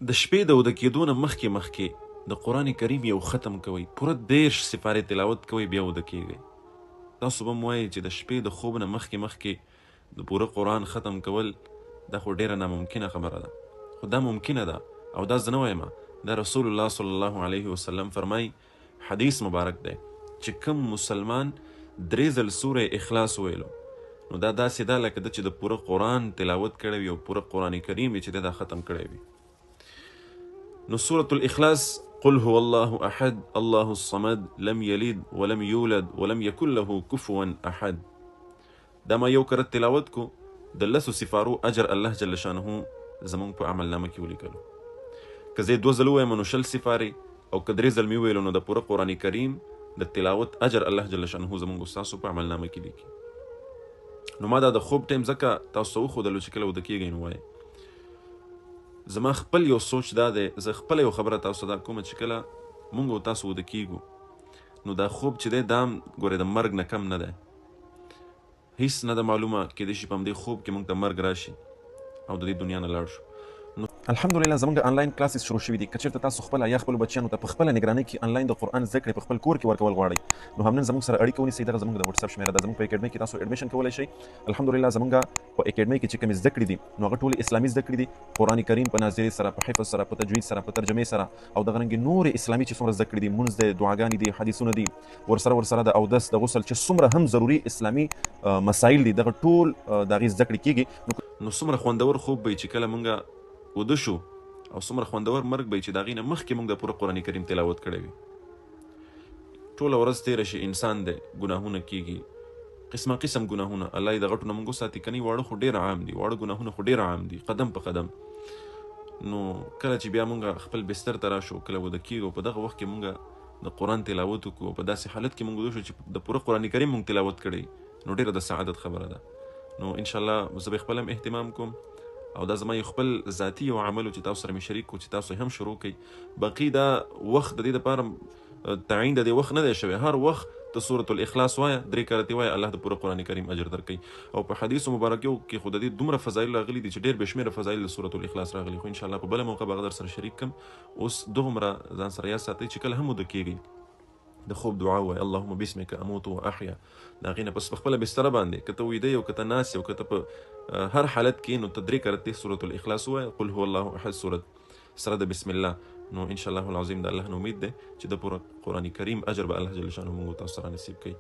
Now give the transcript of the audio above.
د شپې د وده کېدو نه مخکې د قرآن کریم یو ختم کوئ، پوره 13 سپارې تلاوت کوئ، بیا وده کېږئ. تاسو به م وایئ چې د شپې د خوب نه مخکې د پوره قرآن ختم کول دا خو ډېره ناممکنه خبره ده، خو دا ممکنه ده او دا زه نه وایم، دا رسول الله صلی الله علیه وسلم فرمای، حدیث مبارک دی چې کوم مسلمان 3 ځل سوره اخلاص ویلو نو دا داسې ده لکه ده چې د پوره قرآن تلاوت کړی وي او پوره قرآن کریم چې ده دا ختم کړی وي. نو سورة الاخلاص قل هو الله احد الله الصمد لم يلد ولم يولد ولم يكن له كفوا احد، دا ما یو کرت تلاوت کو د 10 سپارو اجر الله جل شانه زمونږ په عمل نامه کې ولیکلو. که زه 2 ځله ووایم نو 20 سپارې او که 3 ځل مې وویلو نو د پوره قرآن کریم د تلاوت اجر الله جل شانه زمونږ ستاسو په عمل نامه کې لیکي. نو ما دا د خوب ټایم ځکه تاسو ته وښودلو چې کله وده کېږئ نو وایئ. زما خپل یو سوچ دا دی، زه خپله یو خبره تاسو ته دا کومه چې کله مونږ او تاسو وده کېږو نو دا خوب چې دی دا هم ګورئ د مرګ نه کم نه دی. هیڅ نه ده معلومه، کیدای شي په همدې خوب کې مونږ ته مرګ راشي او د دې دنیا نه لاړ شو. الحمدلله زمونږ آنلاین کلاسز شروع شوي دي. که چېرته تاسو خپله یا خپلو بچیانو ته په خپله نګرانۍ کې آنلاین د قرآن زده کړې په خپل کور کې ورکول غواړئ نو همنن زموږ سره اړیکه ونیسئ. دغه زموږ د وټساپ شمېره ده. زموږ په اکیډمۍ کې تاسو ایډمیشن کولی شئ. الحمدلله زموږ په اکیډمۍ کې چې کومې زده کړې دي نو هغه ټولې اسلامي زده کړې دي، قرآن کریم په ناظرې سره، په حفظ سره، په تجوید سره، په ترجمې سره او دغه رنګې نورې اسلامي چې څومره زده کړې دي، مونځ دی، دعاګانې دي، حدیثونه دي، ورسره د اودس د غسل چې څومره هم ضروري اسلامي مسایل دي، دغه ټول د هغې زده کړې کېږي. نو څومره خوندور خوب به چې کله مونږ وده شو او څومره خوندور مرګ به چې د هغې نه مخکې مونږ د پوره قرآن کریم تلاوت کړی وي. ټوله ورځ تېره شي، انسان دی، ګناهونه کېږي، قسمه قسم ګناهونه، الله یې د غټو نه مونږ وساتي. که نه واړه خو ډېر عام دي، واړه ګناهونه خو ډېر عام دي، قدم په قدم. نو کله چې بیا مونږ خپل بستر ته راشو، کله وده کېږو، په دغه وخت کې مونږ د قرآن تلاوت وکړو، په داسې حالت کې مونږ وده شو چې د پوره قرآن کریم مونږ تلاوت کړی نو ډېره د سعادت خبره ده. نو انشاءالله زه به خپل هم اهتمام کوم او دا زما یو خپل ذاتي یو عمل چې تاسو سره مې شریک کړو چې تاسو هم شروع کړئ. باقي دا وخت د دې دپاره تعین د دې وخت نه دی شوی، هر وخت ته سورة الاخلاص وایه، 3 کرتې وایه، الله د پوره قرآن کریم اجر درکوي. او په حدیثو مبارکیو کې خو د دې دومره فضایل راغلي دي چې ډېر بې شمېره فضایل د سورة الاخلاص راغلي. خو انشاءالله په بله موقع به هغه در سره شریک کړم. اوس دومره ځان سره یاد ساتئ چې کله هم وده کېږئ د خوب دعا وای، اللهم بسمک اموت و احیا. د هغې نه پس په خپله بستره باندې که ته ویده یې او که ته ناست یې او که ته په هر حالت کې نو ته 3 کرتې سورة الاخلاص ووایه، قل هو الله احد سورت سره د بسم الله. نو انشاءالله العظیم د الله نه امید دی چې د پوره قرآن کریم اجر به الله جل شانه مونږ تاسو سره نصیب کوي.